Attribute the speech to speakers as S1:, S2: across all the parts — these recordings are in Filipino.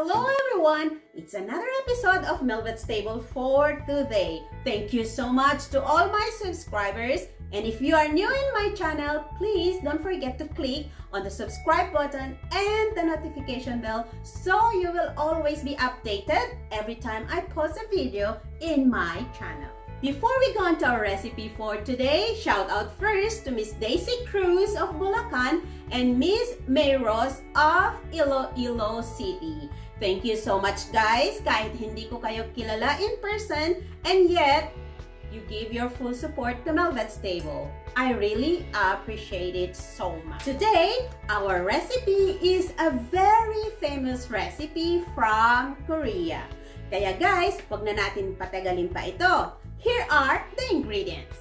S1: Hello everyone! It's another episode of Melvet's Table for today. Thank you so much to all my subscribers. And if you are new in my channel, please don't forget to click on the subscribe button and the notification bell so you will always be updated every time I post a video in my channel. Before we go on to our recipe for today, shout out first to Miss Daisy Cruz of Bulacan and Miss May Rose of Iloilo City. Thank you so much guys, kahit hindi ko kayo kilala in person and yet you give your full support to Melvet's Table. I really appreciate it so much. Today, our recipe is a very famous recipe from Korea. Kaya guys, wag na natin patagalin pa ito. Here are the ingredients.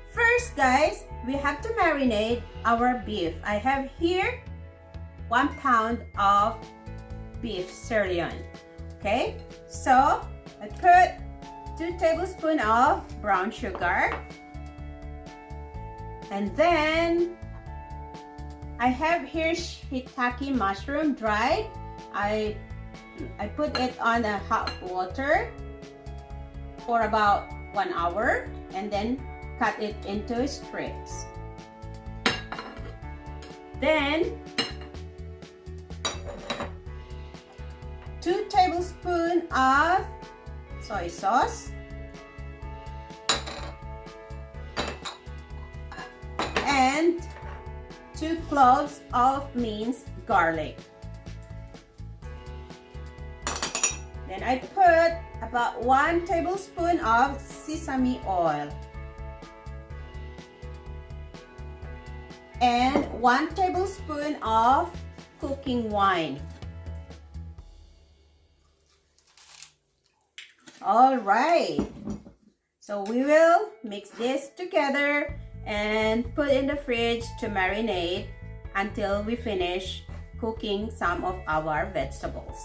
S1: First guys, we have to marinate our beef. I have here 1 pound of beef sirloin. Okay, so I put 2 tablespoons of brown sugar, and then I have here shiitake mushroom dried. I put it on a hot water for about 1 hour and then cut it into strips. Then 2 tablespoons of soy sauce and 2 cloves of minced garlic. Then I put about 1 tablespoon of sesame oil and 1 tablespoon of cooking wine. All right, so we will mix this together and put in the fridge to marinate until we finish cooking some of our vegetables.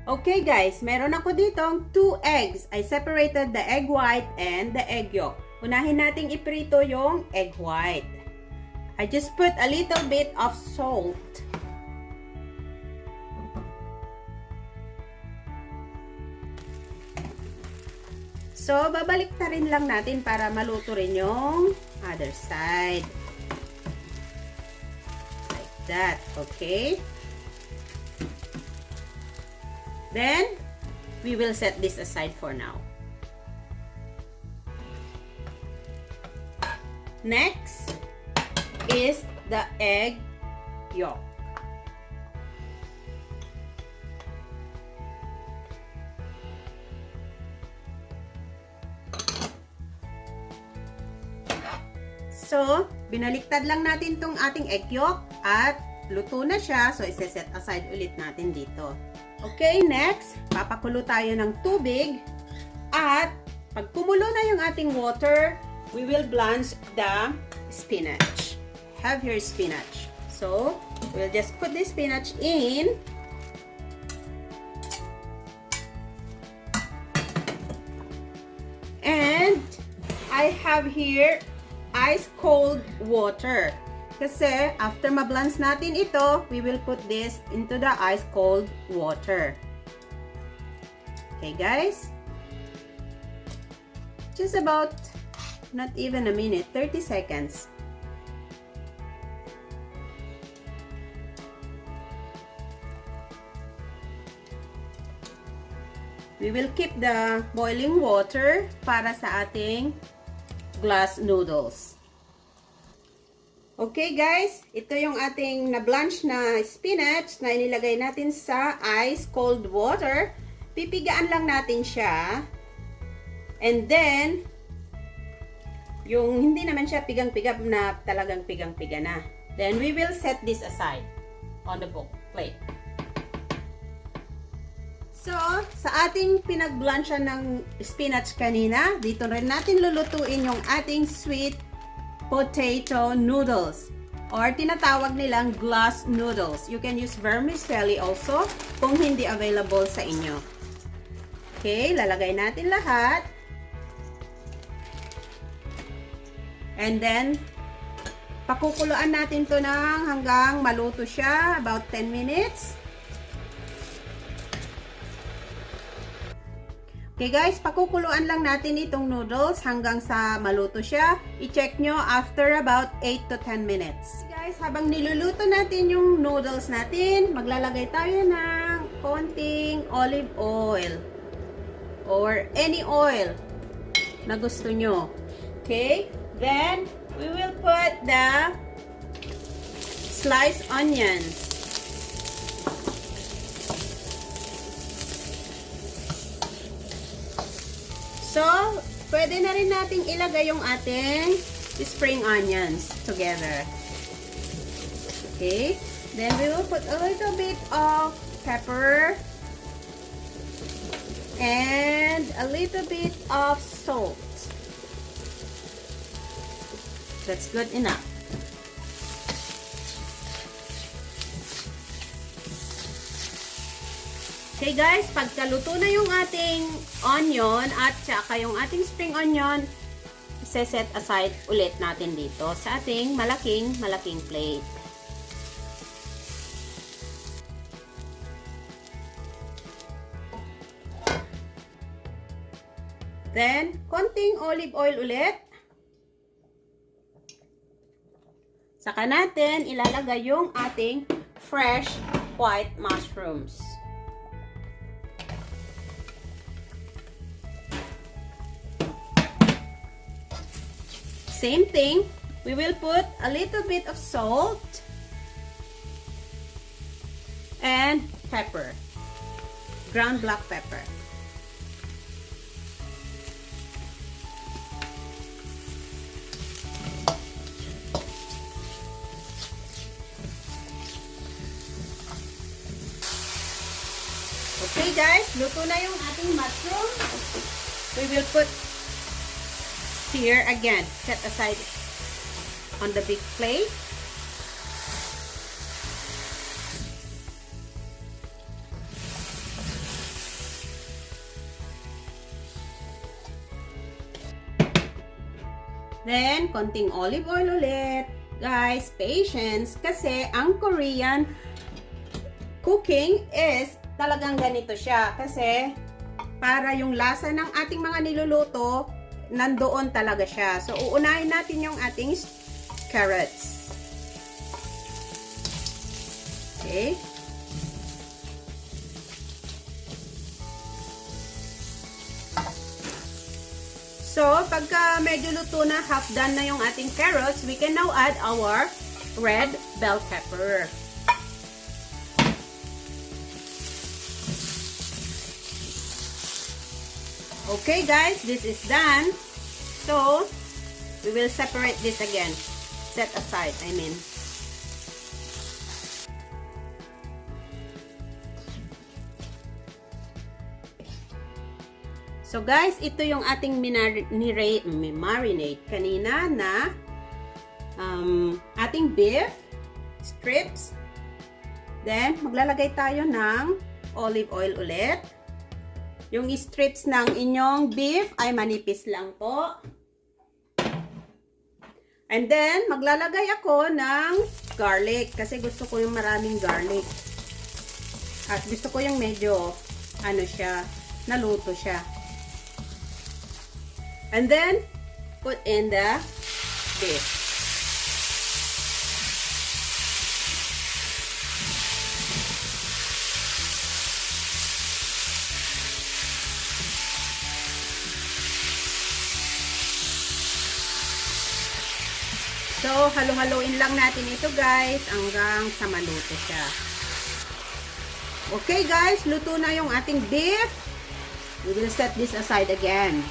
S1: Okay guys, meron ako ditong 2 eggs. I separated the egg white and the egg yolk. Unahin nating iprito yung egg white. I just put a little bit of salt. So, babalik ta rin lang natin para maluto rin yung other side. Like that, okay? Then, we will set this aside for now. Next is the egg yolk. So, binaliktad lang natin tong ating egg yolk at luto na siya. So, isa-set aside ulit natin dito. Okay, next, papakulo tayo ng tubig. At pag kumulo na yung ating water, we will blanch the spinach. Have your spinach. So, we'll just put the spinach in. And I have here ice cold water. Kasi after ma-blanch natin ito, we will put this into the ice cold water. Okay guys? Just about, not even a minute, 30 seconds. We will keep the boiling water para sa ating glass noodles. Okay guys, ito yung ating na-blanch na spinach na inilagay natin sa ice cold water. Pipigaan lang natin siya. And then, yung hindi naman siya pigang-piga na talagang pigang-piga na. Then we will set this aside on the plate. So, sa ating pinag-blancha ng spinach kanina, dito rin natin lulutuin yung ating sweet potato noodles or tinatawag nilang glass noodles. You can use vermicelli also kung hindi available sa inyo. Okay, lalagay natin lahat. And then, pakukuluan natin to ng hanggang maluto siya, about 10 minutes. Okay guys, pakukuluan lang natin itong noodles hanggang sa maluto siya. I-check nyo after about 8 to 10 minutes. Guys, habang niluluto natin yung noodles natin, maglalagay tayo ng konting olive oil or any oil na gusto nyo. Okay? Then, we will put the sliced onions. So, pwede na rin nating ilagay yung ating spring onions together. Okay? Then, we will put a little bit of pepper and a little bit of salt. That's good enough. Okay guys, pagkaluto na yung ating onion at saka yung ating spring onion, set aside ulit natin dito sa ating malaking plate. Then, konting olive oil ulit. Saka natin ilalagay yung ating fresh white mushrooms. Same thing, we will put a little bit of salt and pepper, ground black pepper. Okay guys, luto na yung ating mushroom. We will put here again, set aside on the big plate. Then, konting olive oil ulit. Guys, patience kasi ang Korean cooking is talagang ganito siya kasi para yung lasa ng ating mga niluluto nandoon talaga siya. So, uunahin natin yung ating carrots. Okay. So, pagka medyo luto na, half done na yung ating carrots, we can now add our red bell pepper. Okay guys, this is done. So, we will separate this again. Set aside, I mean. So guys, ito yung ating marinate kanina na ating beef strips. Then, maglalagay tayo ng olive oil ulit. Yung strips ng inyong beef ay manipis lang po. And then, maglalagay ako ng garlic kasi gusto ko yung maraming garlic. At gusto ko yung medyo, ano siya, naluto siya. And then, put in the beef. So, halo-haloin lang natin ito guys hanggang sa maluto siya. Okay guys, luto na yung ating beef. We will set this aside again.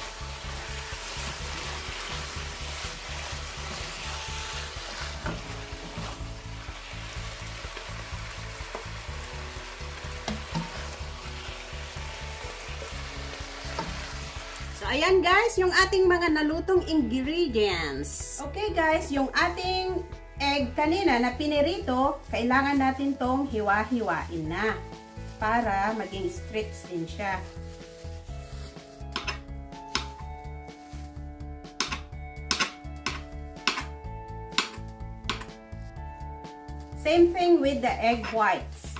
S1: Ayan guys, yung ating mga nalutong ingredients. Okay guys, yung ating egg kanina na pinirito, kailangan natin tong hiwa-hiwain na para maging strips din siya. Same thing with the egg whites.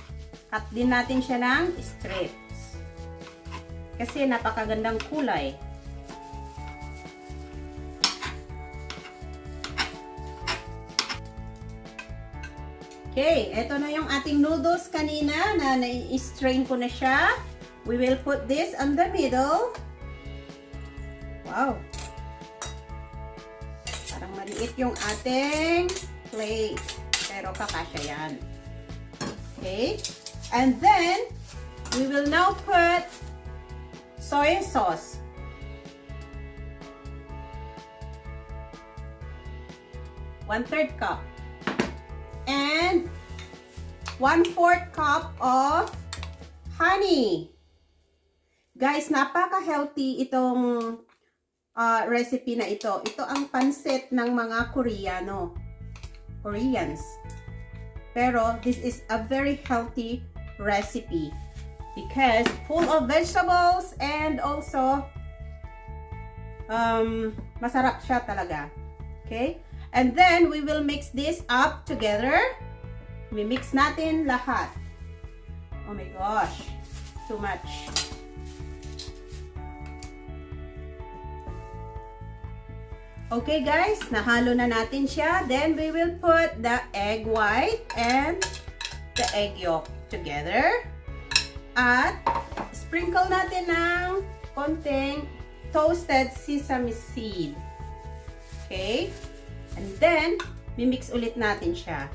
S1: Cut din natin siya ng strips. Kasi napakagandang kulay. Okay, ito na yung ating noodles kanina na na-strain ko na siya. We will put this on the middle. Wow! Parang maliit yung ating plate. Pero kakasya yan. Okay? And then, we will now put soy sauce. One-third cup. And 1/4 cup of honey. Guys, napaka-healthy itong recipe na ito. Ito ang pansit ng mga Koreans. Pero this is a very healthy recipe because full of vegetables and also masarap siya talaga. Okay? And then, we will mix this up together. Mi-mix natin lahat. Oh my gosh. Too much. Okay guys, nahalo na natin siya. Then, we will put the egg white and the egg yolk together. At, sprinkle natin ng konting toasted sesame seed. Okay? And then, mimix ulit natin siya.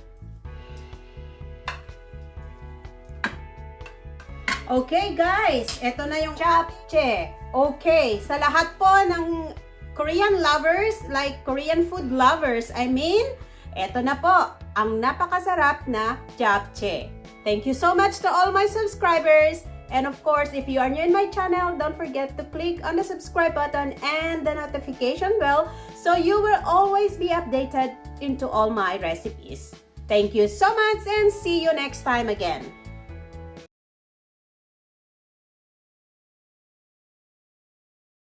S1: Okay guys, ito na yung japchae. Okay, sa lahat po ng Korean lovers, like Korean food lovers, ito na po, ang napakasarap na japchae. Thank you so much to all my subscribers. And of course, if you are new in my channel, don't forget to click on the subscribe button and the notification bell so you will always be updated into all my recipes. Thank you so much and see you next time again.